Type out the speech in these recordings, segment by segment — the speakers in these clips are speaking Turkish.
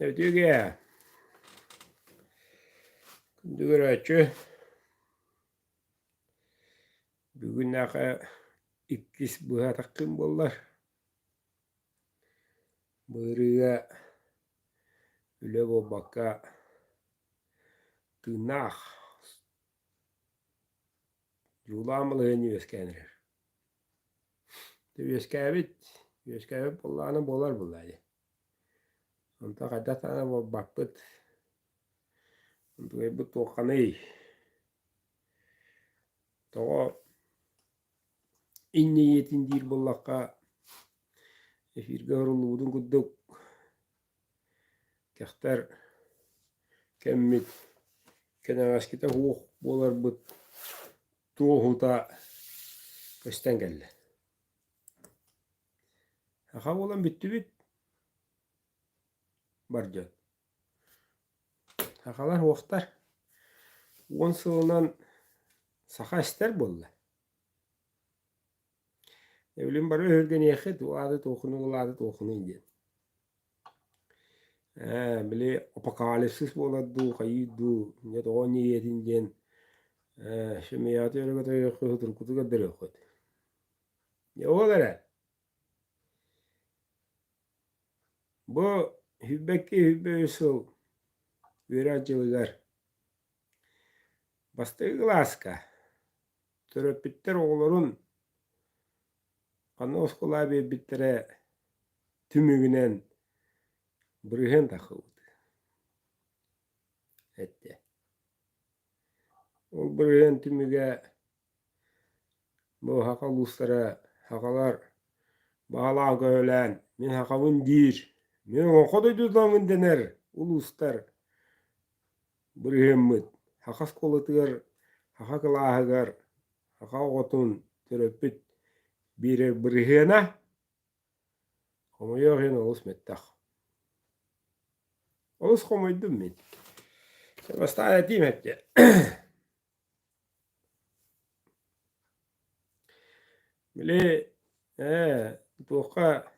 Evet diyor ki ya. Dügür açı. Bugün naka ikkis buha takkim bollar. Bırıga üle bu baka tırnak. Yulamalı heni yöskenir. Yöskevit bollağını bolar bulaydı. Onta kadar sana bu bakpıt. Onta bu tokanı. Toğa inni yetin dir bollakka efirge horuludun kudduk. Kehter kemmit kenavaskita huoh bolar but tuohuta kösten kelle. Haka bolan bitti bit barjat. Hakalar huoktar. On sığınan saha ister bolla. Evlin barı örgen yekhet o adet okunu adet okunu indi. Bile apokalipsis boladu kaydu ne to oni yetin şemiyatı öyle kadar yoktur kutu kadar yok. Ya o kadar. Bu hübbeki usul viracılılar. Bastı glaska. Töröpütter oğulların kanı oskula bir bittere tümügünen bırıhen takıldı. Etti. O bırıhen tümüge bu haka uluslara hakalar bağlan kölen min hakavın dir. Min okoda düzlamın dener uluslar bırıhen mıt. Hakas kolatıgar haka kılahıgar haka otun töröpüt birer bırıhena ama yok yine olus mettak. Olus komuydum min. Sebasta etim hepçe. Bile tuğka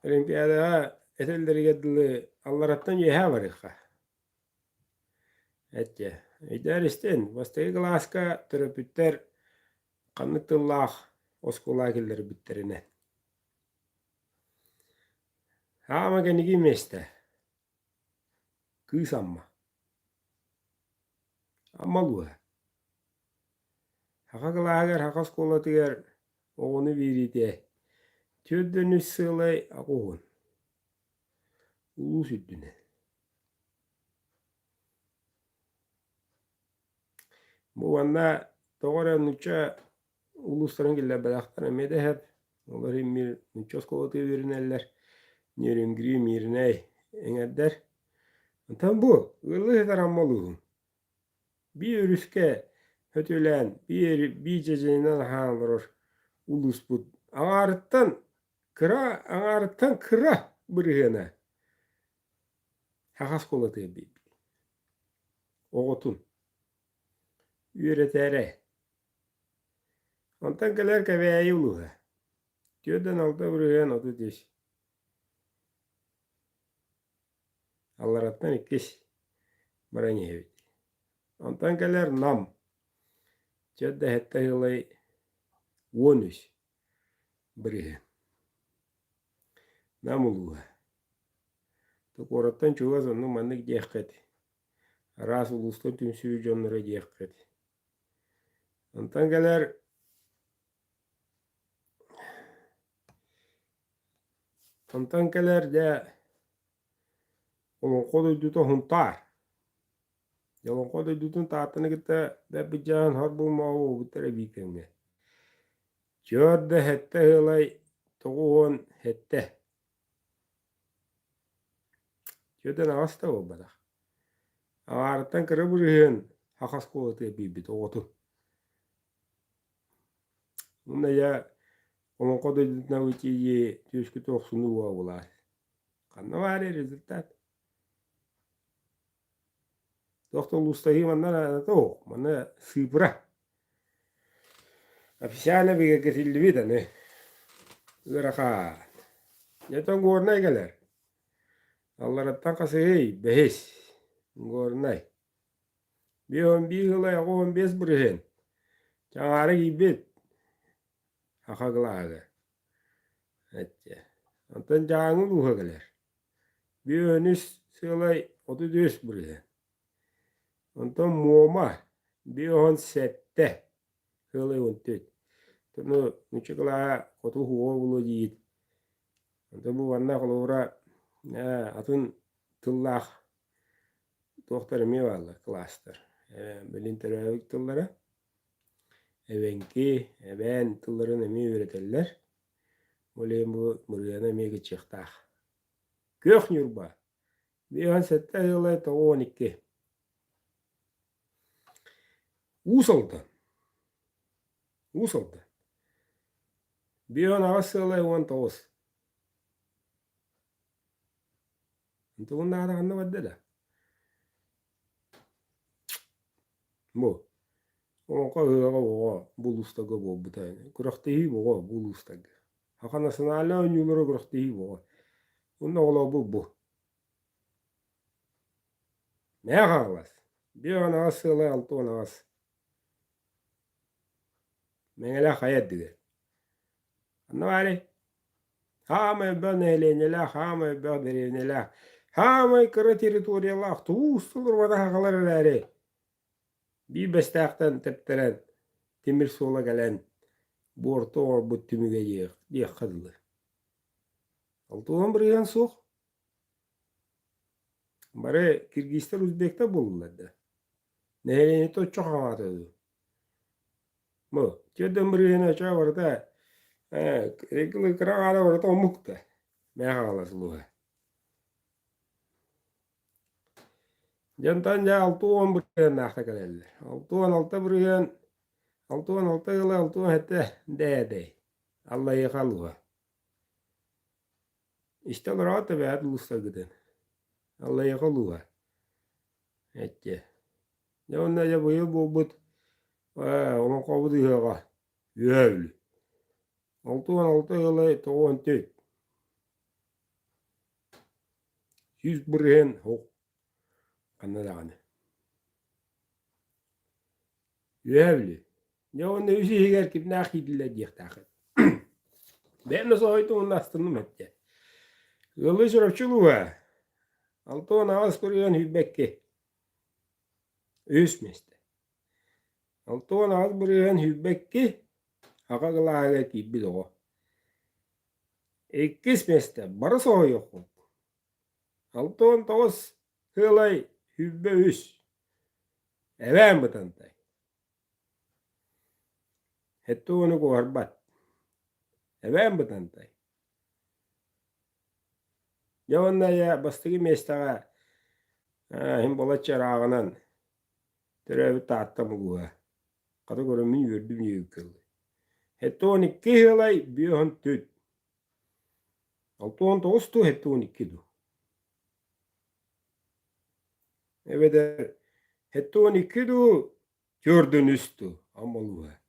olimpiyada etelleri gedili allarattan yeha varıqa. Hepçe. Ederisten bastı glaska töröpütter kanıtıllah oskulakilleri bitterine. Haama keniki meste. Kıysamma. Amma luha. Haka kılahagar haka skolatıgar oğunu virite. Türdünüz sığlay akuğun. Ulu süttüne. Bu anda doğru nuça ulusların gille bedaktan emede hep. Onlar emir nuça skolatı verineller. Nyerim gri mirney engeder. Tam bu. Ilığı tarammalıhın. Bir örüske hötülen bir ceceninden halırır ulus bud. Ağarıttan kıra bırığına. Hakas kolatı bir. Oğutun. Üretere. Ondan gelir keveyi uluğa. Tüyden alta bırığına otu deş. Allarattan ikis. Barani hevit. Ondan gelir nam. Tüyde hette hılay 13 bırığı. Nam uluğa. Tokorattan çuva sonunu mandık diyekket. Ras ulustan tümsüyü canlara diyekket. Ondan gelir de olon kodu dutu huntar. Olon kodu dutun taatını gitte de bijan harbu mawu bitere bikenge. Jörde hette hılay toğuğun hette. Jörden ağasta o bada. Ağarıttan kırı bırıhın hakas kolatı bibit oğutu. Bunda ya olon kodu dutuna uçiyi tüskü toksunu vavular. Kanna var rezultat. Doktor Lustahi mana to mana sipra. Afisana biga kesildi bita ne. Geraka. Ya tong gorna geler. Allarattan kasayı behes. Gornay. Bir 11 yıla 15 bırıhen. Çağarı gibi. Hakaglağı. Ette. Ondan canı luha gelir. Bir önüs sılay 34 bırıhen. Ondan muğma. Bir on sette. Sılay 14. Tunu müçükla kotu huwa bulu yiyit. Ondan bu vanna kolora atın tıllah doktor mi valla klaster. Bilin terörlük tıllara. Evenki ben tılların emi öğretirler. Olayım bu mürüyana emi çıktah. Kök nyurba. Bir an sette yılay ta 12. Usaldan. Usaldan. Bir an ağası yılay 19. Itu bunlar da anla vadde da. Bu. Onka hıga boğa bulustaga boğa butayne. Kuraktehi boğa bulustaga. Hakanasına ala önyulara kuraktehi boğa. Bunda ola bu. Ne ağalas? Bir an ağası yılay 6 on ağası. Mengele hayat dige. Anna bari. Hama ben eğlenceler, hama ben derevneler. Hama kara teritoriyalar. Tuğustur vada hakalar ereri. Bir bestaktan tepteren. Temir sola gelen. Bu orta bu tümüge yiyek. Diye kadılı. Altıvan bir yan soğuk. Bari Kirgistan Uzbek'te bulunladı. Nehirini to çok anlatıyordu. Bu. Çöden bir yan aşağı vardı. Rekli kırağada vardı o mukta. Meğalas luha. Jantan ja altuvan bir yan nakta kalelle. Altuvan alta bir yan. Altuvan alta yıla altuvan hette dede. Allah yıkaluha. İşte rahat da beğen ulusta giden. Allah yıkaluha. Hette. Ya onda ya bu yıl bu but. Onun kabudu yıka. Yövlü. Altuvan alta yıla toğun tüt. 100 bir yan hok. Kanadağını. Yövlü. Ya onda üsü higer kip nakidile diyek takit. Ben nasıl oydu onun astırnım hette. Yılı şurapçılığa. Altuvan ağız kuruyan hübbekke. Üsmeste. Altuvan ağız kuruyan hübbekke. Haka gılağıga kibbi doğa. İkkis meste. Barısı o yok. Altuvan tavas hılay hübbe üs. Even bıtantay. Hettu onu kuharbat. Even bıtantay. Yavanna ya bastıgı mestağa. Hem bola çarağınan. Türevi taatta muluğa. Kadı görümün yürdüm yüküldü. Hettu onu iki hılay bir hon tüt. Altuvan tavas tu hettu onu iki du. Evet. Hettu onu iki du. Gördün üstü. Amaluğa.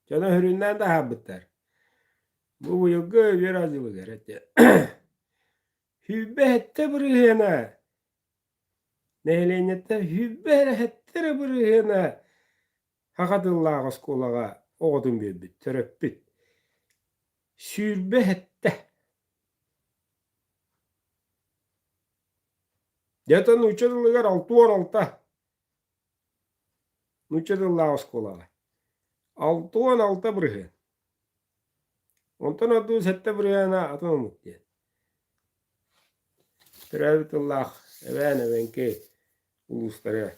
Cana hüründen daha biter. Bu yılgı biraz yılı gerek. Hübbe hette bırığına. Neyleynette hübbe hette bırığına. Hakadıllağı skolağa oğdun bir bit. Töröp bit. Sürbe hette. Yatan uçadılığar 6-16. Uçadıllağı skolağa. 6-16 bırığı. Ondan adı hette bırığına atın umut diye. Türevitullah evenki uluslara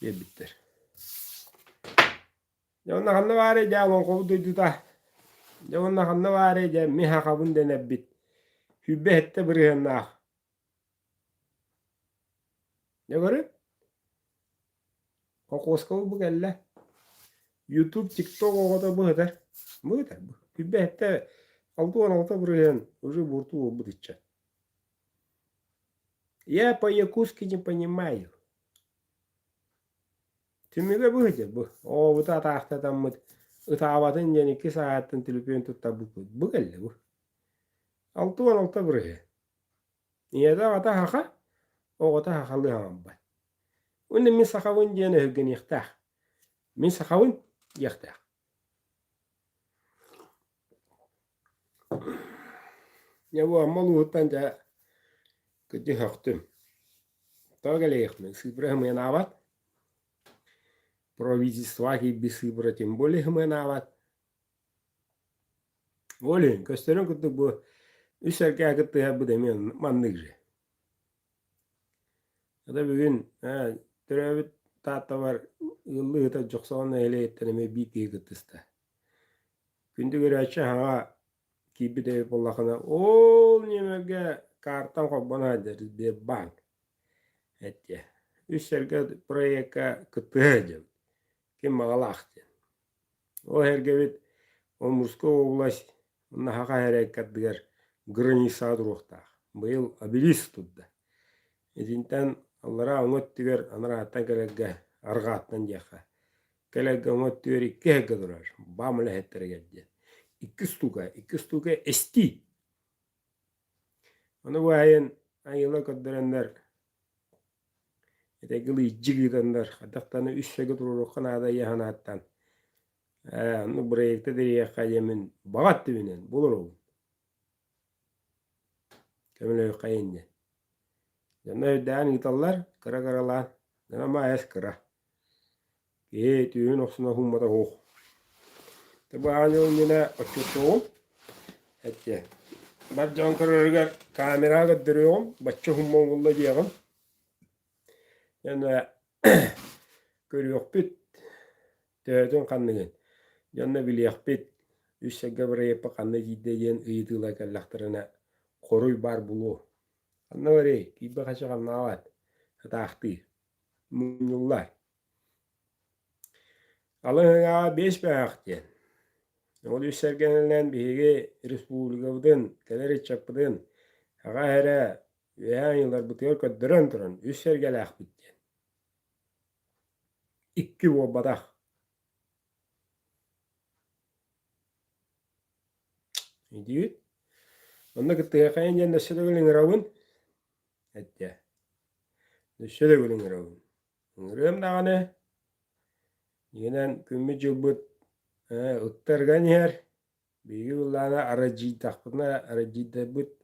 bir bitter. Yavunna kanna vare javon kovu duyduda. Yavunna kanna vare jav miha kabun denebbit. Hübbe hette bırıhennah. Ne görün? Kokoskavu bu gelle. YouTube, TikTok oğada bu eder. Bu eder bu. Hübbe hette 6-16 bırıhen. Уже бурту bu ditçe. Я по-якутски не понимаю. Tümüge bu hece bu. O bu da tahtadan mı? Itavatın yani 2 saatten telefon tutta bu. Bu gelle bu. 6-16 buraya. Niye de ata haka, o ata hakalı hamba. Onun min sakavun diyene hügün yıktah. Min sakavun yıktah. Ya bu amma luhuttan da gıcı haktım. Tagale yıkmın. Sıbrahım yanavat. Провидиства gibi sıbra tüm boleh yanavat. Olin, gösterin kutu bu. Üserke kıtı ya bu demiyor. Mandıkçı. Ya da bugün türevit tahta var. Yıllığı da çok sonra hele etteneme biti kıtısta. Gündü göre açı hava gibi de bollakına. Ol nimege kartan kopana deriz bir bank. Etje. Üserke proyeka kıtı hacım. Kim mağalaktı. O hergevit o Mursko oblast. Onunla haka harekattıgar. Granisa durukta. Bu yıl abilis tuttu. Ezinten Allara ongot tüger anara atan kelegge arga atan jaka. Kelegge ongot tüger iki hegge durar. Bamle hettere gedje. İki stuka esti. Onu bu ayın ayıla kadderenler. Etegili iccigidenler. Hadaktanı üç hegge durur kanada yahanattan. Onu burayekte deri yaka yemin bagat dibinen bulur oğlum. Kemile kayınca. Janna ödden gitallar kara karalar. Dana ma es kara. Tüyün oksuna hummata hoğ. Tabi yine açıyorum. Etje. Ben can kararıgar kamera gönderiyorum. Başça hummongulla diyeceğim. Yani görüyor bit. Tüyün kanlıgın. Yanına biliyor bit. Üç gabra yapı kanlı ciddiyen ıyıdıla kallaklarına koruy bar bulu. Kanlı var ya. Kibe kaça kanlı avat. Hata aktı. Munyullar. Alın ya 5 ben aktı. Ol üsergenelen biri Respublika'dan keleri çapıdın. Haga here veya yıllar bu teor kadran turan üsergele akbitti. İkki bu badak. İdiyut. Onda kıttıya kayan jen nöşede gülün ravun. Ette. Nöşede gülün ravun. Ngırım dağını. Yenen kümmü cılbıt ıttargan yer. Bilgi bullana aracı takpına aracı da bıt.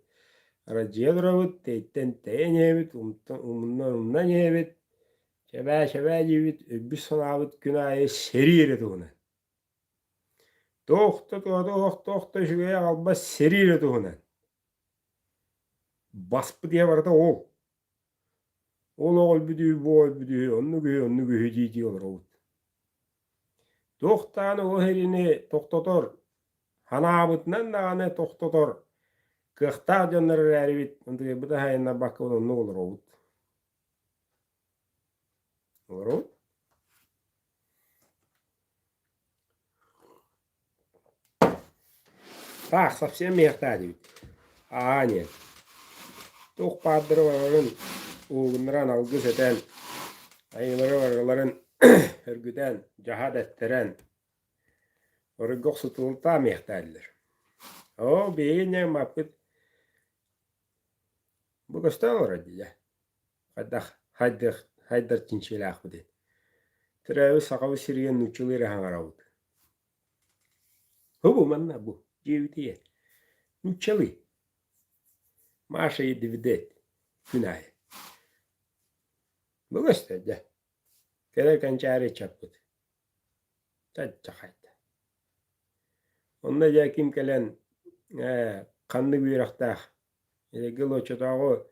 Aracıya duravut. Teytten teyen yevit. Umundan yevit. Şebe jibit öbbüs sonabıt günahı seri yeri tuğuna. Tohta şuraya alba seri yeri tuğuna. Baspı diye var da ol. Ol büdüğü, bu ol büdüğü, onu gühü cici olur o. Tohtanı o herini tohtator. Hanabıtından da anı tohtator. Kıhta canları eribit. Bu da hayına bakı onu olur o. Olur o. Так, совсем мехтади. Нет. Тоқ падыры барарын уғыныран алғы сетен, айылары барыларын үргіден, жахад әттерен, орыгоқ сұтылыта мехтадилер. О, бейіне мапыт бұл көстен олар дейді. Хайдар чинчелі ақ бұды. Тірәуі сақауы сирген нүчілері хаңар ауыды. Хубу манна бұл, жевітие. Нүчілі. Маша и дивидет. Günahı. Bu gösterdi. Gelirken çare çapıdı. Çakaydı. Onda ya kim gelen kanlı bir akta. Gel o çatağı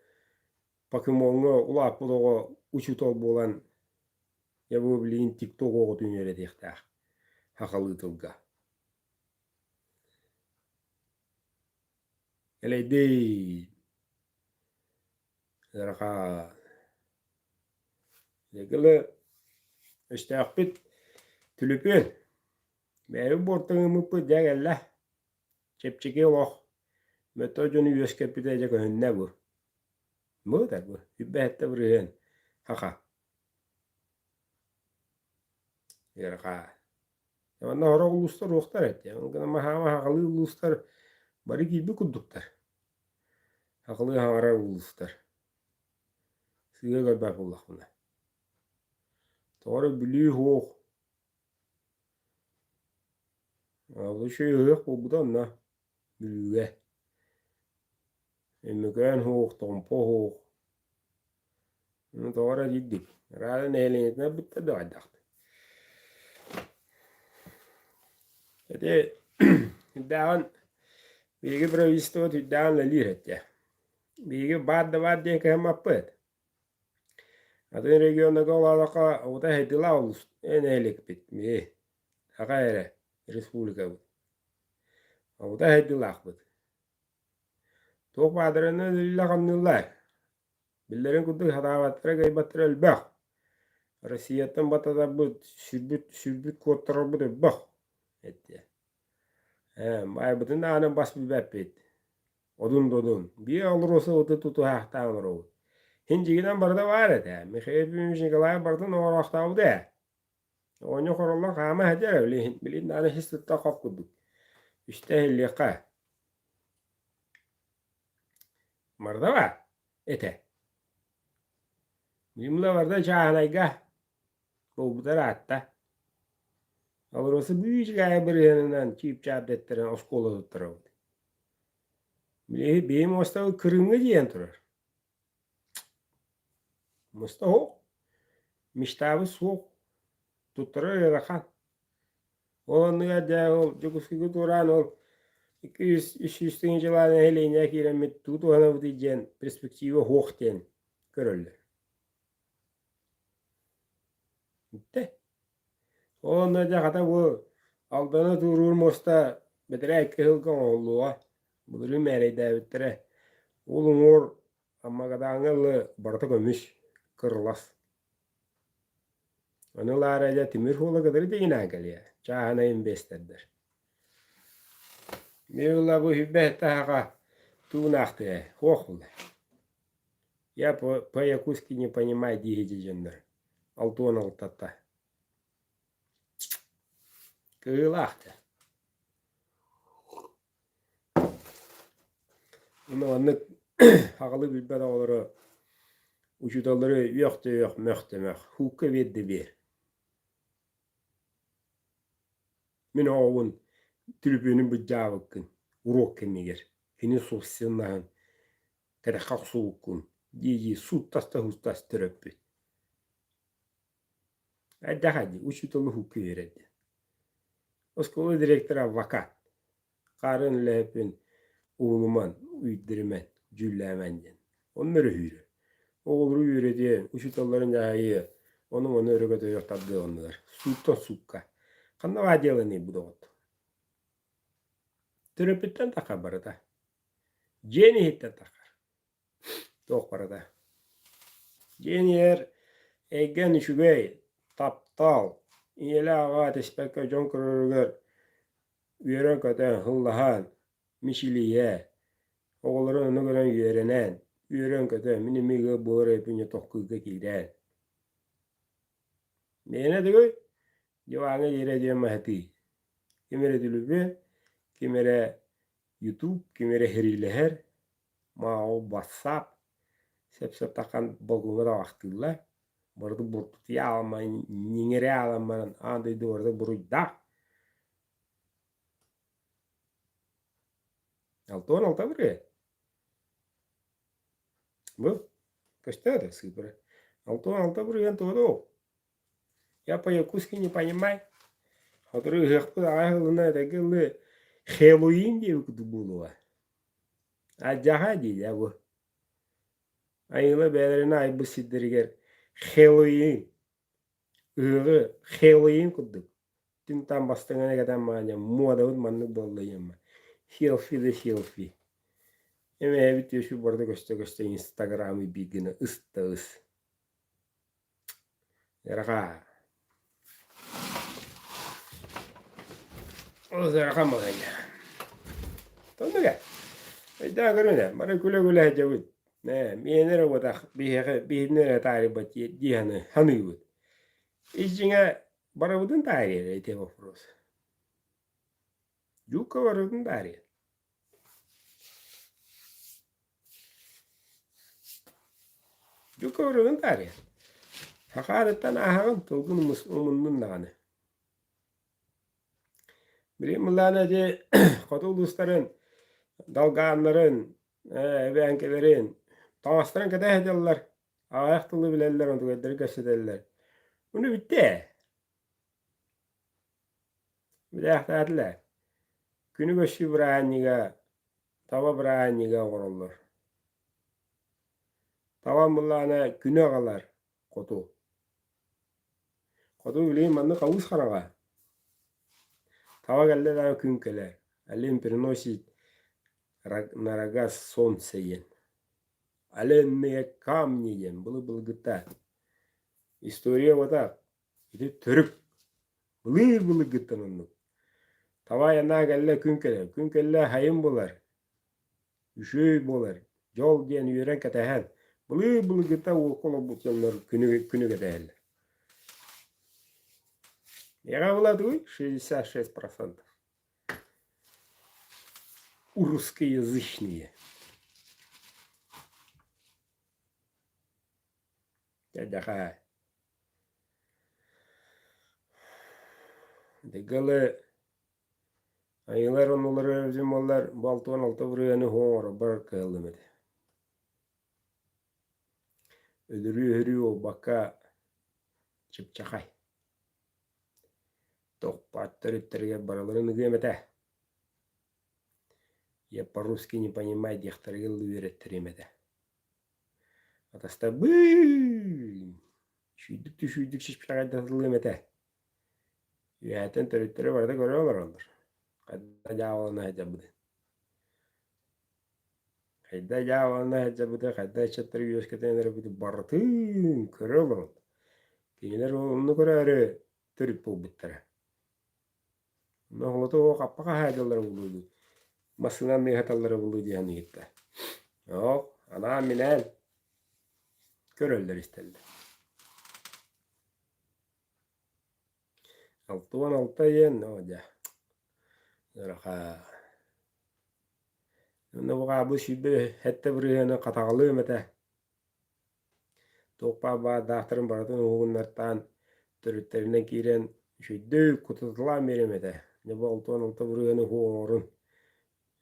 Pokemon'u ulap buluğu uçut ol bulan ya bu bilin TikTok'u dünyada dikta. Hakalı tılga. Gel değil. Raka. Gel işte akbit tülüpün. Benim bortağımı bu cagalla. Çepçeki yok. Metodunu yüz kapitacak önüne bu. Bu da bu. Übbette vuruyor. Haka. Yaraka. Yamanna hora uluslar ruhtar et. Yamanna maha hakalı uluslar bari gibi kuduklar. Haklı hara uluslar. Size görbek bullak buna. Doğru biliyor hoğ. Bu şey yok bu da ne? Biliyor. Emmekan hoğ, tompo hoğ. Doğru ciddi. Rada neyleyetine bitti de adak. Hadi dağın bilgi previsto dağın lalir etti. Bilgi bad diye hem appet. Adın regionda golalaka o da hedila olus. En elik bitmi. Akayere. Respublika bu. O da hedila akbet. Tok badırını lilla kamnıllar. Billerin kudu hadavatlara gaybatlara elbaq. Rossiyattan batada bu sürbüt kodtara bu da baq. Etti. Bay bütün de anam bas bir bepet. Odun. Bir alır olsa otu tutu haqtan ro. Hincigiden barda var ete. Mihayip bir kalay barda no raqtav de. Onu korullar qama hajar öyle bilin ana hisset taqap kudu. İşte liqa. Marda var. Ete. Bimla barda çahanayga. Bu da rahatta. Alır olsa büyücü gaya bir yanından çip çap dettiren oskola tutturar. Benim osta kırımı diyen turar. Musta o. Miştabı soğuk. Tutturar ya da kan. Onu ya ol. Cukuski turan ol. 200-300 yıllarına heleyine kiremet tutu ana bu diyen perspektivi hoğten görürler. Bitti. Onu da kata bu aldana durur mosta bedre kehilgan olluğa. Budur mereyde bittire. Oğlum or amma kada angalı barta gömüş. Kırlas. Anılar aja timir hola kadar da inakal ya. Çahana investerler. Mevla bu hübbet taha tuğnaktı. Hoğla. Я по-якутски не понимаю дигидижендер. Алтон алтата. Kığılaktı. Bunu anlık haqlı bilbet oları uçutaları yok möhtemek. Hukka verdi bir. Min oğun tribünün bu cavıkkın. Urok kemiger. Fini sosyalnağın. Terekak soğukkun. Diye suttas da hustas tröpü. Hadi uçutalı hukka verdi. Oskolu direktör avakat. Karın lehpin oğluman, uydirmen, cüllemenden. Onları hürü. Oğlu hürü diye uçutaların yahayı. Onu örgütü yok tabi onlar. Sultan sukka. Kanna vadiyalı ne bu da oldu. Tröpütten takar barada. Ceni hitten takar. Tok barada. Ceni yer egen şübey, taptal. İyele ağa tespekka jon kırırgır. Üyeren köten hıllahan. Mişiliye. Oğulları onu gören üyerenen. Üyeren köten minimiga boğur epince tokkuyga kilden. Neyine de göy? Cevağına yere diyen mahati. Kimere dülübü, kimere YouTube, kimere herileher. Mao WhatsApp. Sep takan balguna da vaktıyla. Bardı burtutu almayın, ningere alamayın. Andaydı orada buruyda. Altı buraya. Bu. Kaçta da sıfır. Altı buraya todo. Я по-якутски не понимаю. Который господа ахлына такие Хэллоуин диye было. А jaha değil ya bu. Ayıla belerine ay bu siddirger. Halloween. Halloween kuduk. Tüm tam bastığına kadar manya. Muadavut manlık bollayım. Selfie. Ama evet diyor şu burada göster Instagram'ı bir güne ıs. Yaraka. O zaraka mı ya? Tamam mı? Daha görüne. Bana güle hacavut. Ne? Miyenlere vadak. Bir tarih batı. Diyanı. Hanıyvut. İçine baravudun tarihi. Ete vafros. Yuka varudun tarihi. Yukarıdan tarih. Hakaretten ahağın tolgun umunun nağını. Bilim mullanacı kodu ulusların, dalganların, ebenkelerin, tamastıran kadar hediyorlar. Ayaktılı bilerler, onu kadar kaşıderler. Bunu bitti. Bir de ahtatlar. Günü göçü bırağınıga, tava bırağınıga korulur. Tava mullana günü ağalar kodu. Kodu bileyim anı kavuz kanağa. Tava geldi daha gün keler. Alim pirinosit naragas son seyen. Alenmeye kamniyen bılı gıtta. İstoriya vata. İdi Türk. Bılı gıtta onu. Tava yanına geldi gün keler. Gün keler hayım bolar. Üşüy bolar. Yol diyen yüren katehen. Bılı gıtta o kolu butonlar günü kateheller. Яга была 66%. Русскоязычные. Дядяха. Дегалы айылар онолары өзüm олар балтуан алты бурыяны хоңор бар кылымыды. Ödürü o baka çıpçakay. Тохпаттар itтерге бараларын үгемете. Я по-русски не понимаю, дехтарга лувереттеремете. Атаста быйм. Шүйдік шишпчакай датылымете. Яатен төрүттөрү барда көрөөлөр олар. Кайда жаабалына хажабыды. Кайда чаттыр үйөскетенер бүді бартын көрөөлөр. Кинелер onu көрөрү төрүп болбуттара. Nohloto kapaka hajалары болуду. Масынан нехаталары болуду яны гитте. Yok, ana minel köröller istelli. Altuan altayen oja. Raha. Nuna buga bu şibe hette buraya katağalı mete. Tokpa ba daftarın baratın oğunlardan törütlerine giren şüydü kututulan meremete. Ne bu altuan alta buraya hoğorun.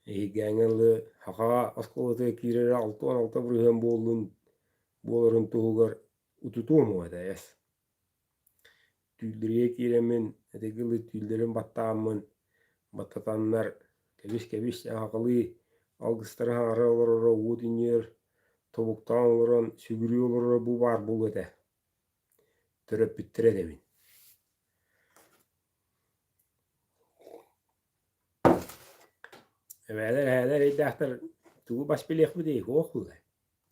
Gängeli haqa askolata kirere altuan alta buraya bolun tuğugar ututumu ede yes. Tüldürüye kiremin edegili tüldürün battamın battatanlar kebiş haqalı algıstara hara olara udinyer tobuktan olaran sügürü olara bu var bul ede. Töröp bittire demin. Eveler eydahtar tuğu baş bilek bu değil hoğul.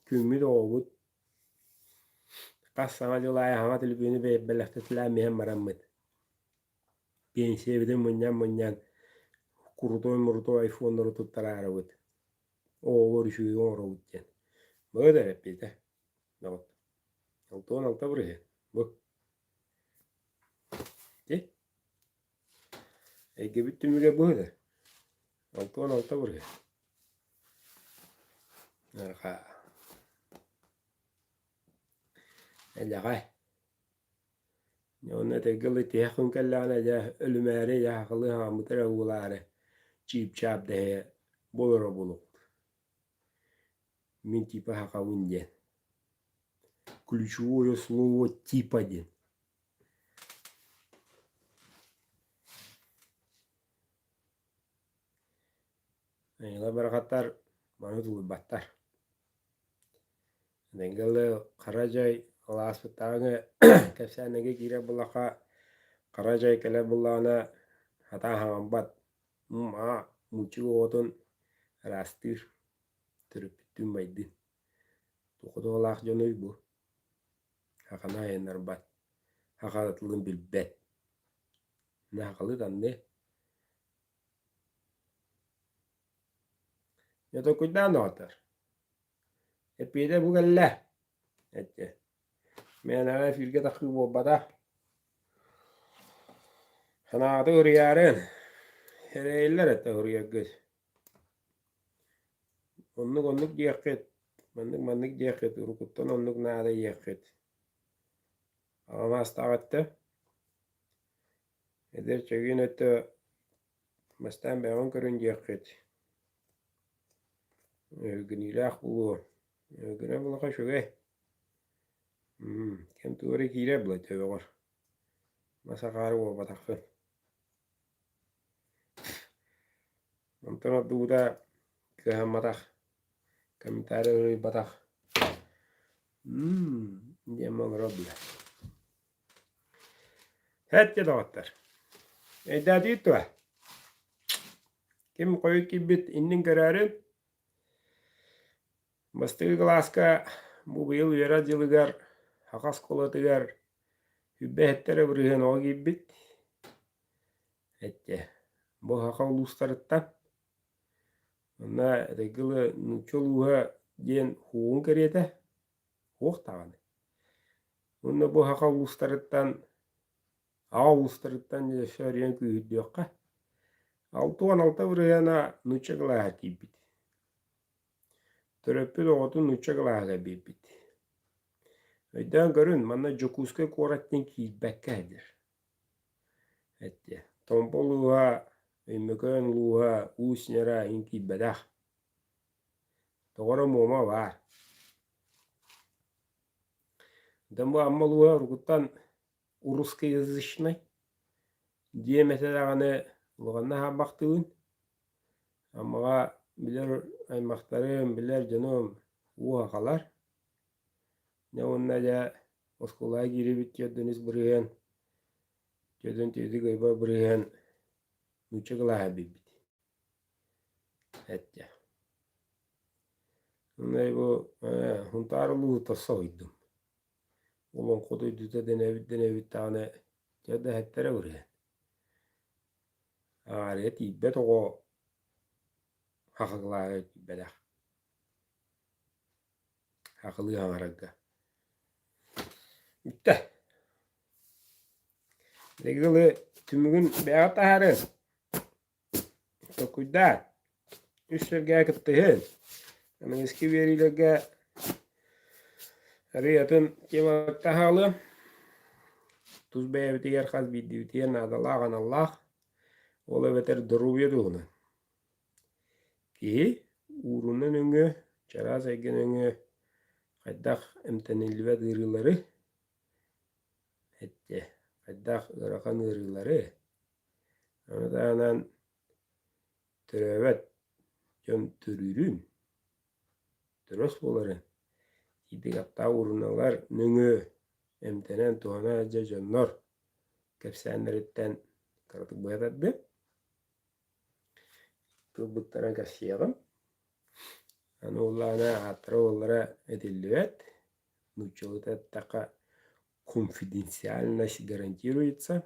Kümmü de oğud. Kas sana jolaya hama tilbini belekte tilameyen marammet. Ben sevdim munyan kurutoy iPhone'ları tuttara arabut. Oğur şu yonu uçen. Böyle repite. Not. Altuan alta buraya. Bu. Ki? Ege bittim bile böyle. Altuan alta buraya. Arka. Ellagay. Yonu tegeli tiyakun kellana ja ölümere ja haqılı hamıtıra uğulare. Çip çap dehe bolora buluk. Min tipa haqa unjen. Ключевое слово типа ден. Ayla barakatar manut battar. Dengel Karacay Alaspatange kefsanege kira bulaka Karacay kele bulana hata hambat ma mucu otun rastir terpitum baydin. Tuqdo laq jonoy bu. Hakana yenarbat. Hakalatılın bilbet. Ne hakalıdan ne? Ya da cuidado atar. Pide bu gelle. Ette. Men ana filge takı bu bada. Hana da uriyaren. Hereyler ette uriya göz. Onluk diyeket Mandık diyekit. Urukuttan onluk nada yekit. Ama astağıttı. Eder çögün ötü mastan beğen körün diyekit. Günilak bulu. Güne bulaka şöge. Kem tuğri kire bula töbe var. Masa karı o batakfın. Antona duda keham batak. Komentare öyle batak. Diyemem rabla. Hette dağıtlar. Eda diyettu. Kim koyu kibit inin kararın. Bastığı glaska bu yıl yara jılıgar. Hakas kolatıgar. Hübbe hettere bırıhan o kibit. Hette. Bu haka uluslarıttan. Ona regılı nuçoluğa diyen huğun keriyete. Huğuk tağını. Ona bu haka uluslarıttan ağa uluslarıttan yaşarıyan kүйüdü yokka. Altuan alta bırıhana nuçagılağa kibit. Töröpü doğutun nuçagılağa bibit. Öйдөн көрүн, мана жокуска кораттен кийбекке эдер. Этте. Томполуга, өймөкөн луга, уснера ин кийбедах. Тогора мома бар. Дамбу аммалуга ургуттан урусскоязычный диеметедаганы луганна хабактыгын. Аммага билер аймактарым, билер жаным уакалар. Ne onunla da oskolağa girip gördünüz buraya. Gördün tüydü gayba buraya. Nuçakılağa bibit. Hatta. Onunla bu huntarlığı tasa uydum. Olan koduydu da denevit tane. Gördü hattere buraya. Ağrıyet ibbet o hakılağa ibbedah. Hakılı ağıragga. Bitti. Regılı tümügün beğat ağrın. Tokuyda. Üstlerge kıttığın. Ama eski verilerge arayatın kemakta halı. Tuz beğe bitiyer khaz biddi bitiyer nadalağın Allah. Ola beter duruvya doğuna. Ki uğrunun öngü, çaraz egen öngü kaddaq emtenilve dırıları. Hette. Kaddaq ırakan dırıları. Onu da anan türevet. Jön türürün. Türös boların. İdik atta uğrunalar nöngü. Emtenen tuhana aca jönler. Kepsenleritten karatık boyatadı. Kılbıktaran kasiyagım. Anu ullana hatıra ollara edillivet. Nuçalıta taka конфиденциальность гарантируется.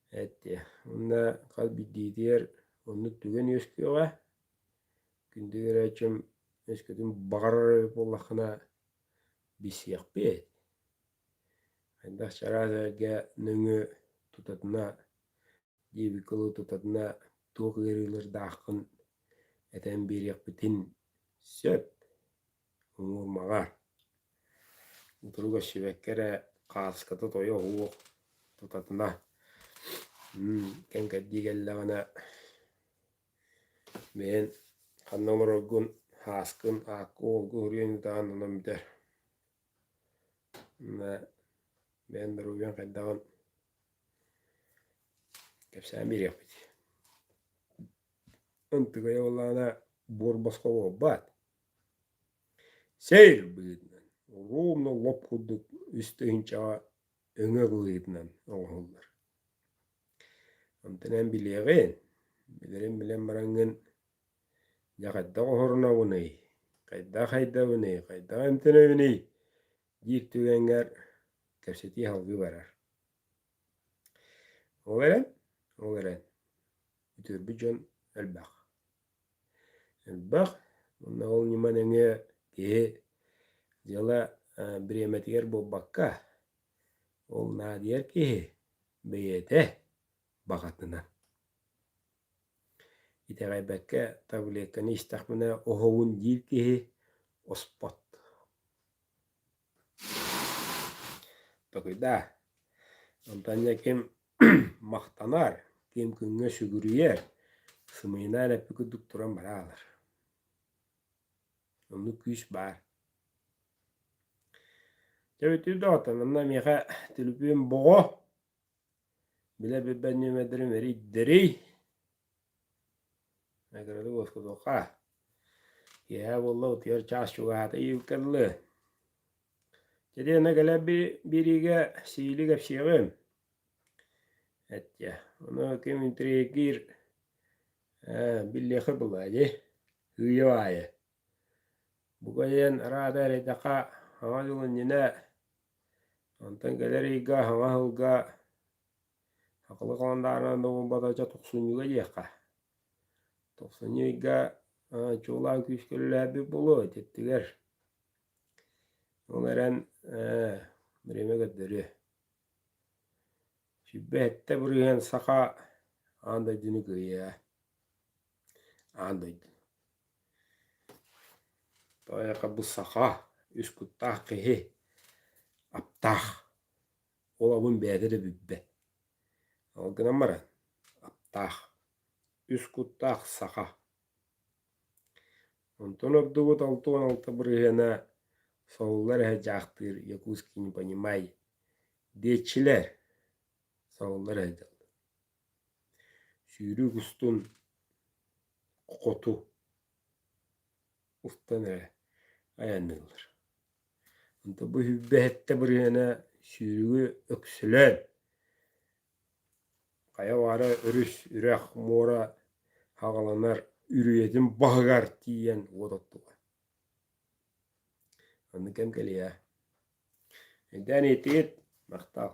Это онда қалби дейдер оны түген өскеға күндігер әчім өскеден бағар болақына бисияқ бет. Андақ шаразаға нөңі тұтатына дейбі кылы тұтатына туық ерілерді ақын әтен берек бітін сөп ұңырмағар. Утруга шивеккере кааската тойо хуок тутатына. Кен каддигеллегана мен ханноморогун хааскын аакку гурген тааннан битер. Мен дөрүгөн кайдаган кепсән бирек бит. Антыга ялана борбасқа бат. Сейр бит. Ровно лопкудук üstühinçe öňe gıydından oğullar. Amtenen bileğin, bilen barangın yakadda horuna vunay, kayda vunay, kayda amtene vunay, dir tügenger kepseti halgı varar. Oğeren, ütür bücön elbaq. Elbaq, onunla ol niman öňe gehe, Jala biremetiger bobbakka ol nadiyer ki beyete bakatına. итеғайбәккә табылekкәне истәхміне оһоуын диир киһи оспот. Токуйда, онтанья ким мақтанар, ким күңгө сүгүрүйер, сымыйнан эппи курдук туран бараалар. Онну күүс бар. Төбүтүрдө отонунна меха түлүпүн бого, биле биббен нөмедерим эриддерей, агырады госкудука, еһа болла утуяр час чугаата июккаллы. Тедена гэлэ бириге сиилик эпсиэҕим. Эття, ону ким интригир биллиэхэ булаади, хыйабаайы. Бугайен араада эрэдэха хаңа дулуннина, онтан гэлэрийга хаңа хылга хакылы каландарынан доғун батача тохсуньюга диэхха. Тохсуньюга чуулаан күүскөлүлээби болу, теттигер. Оларан биреме көддөрү. Сүббэхэтте бурыйан саха аандайдыны кыйа. Аандайдын. Тояка бу саха үс куттаах киһи аптаах. Ол абын бээдэ да бүббэ. Ол гынан баран аптаах. Үс куттаах саха. Онтон обдугут алтуон алта бурыйана соғылар әжақтыр, якутский не понимай. Детчилер соғылар әжақтыр. Сүйрі күстін қоту ұстан аянылыр. Онта бұ хүббәхетті біргені сүйрігі өксілер. Қая вара үріс, үрәқ, мора хағаланар үрейетін бағар тиен одаттыға. Anne käm kelija. En tää niitä maqtaa.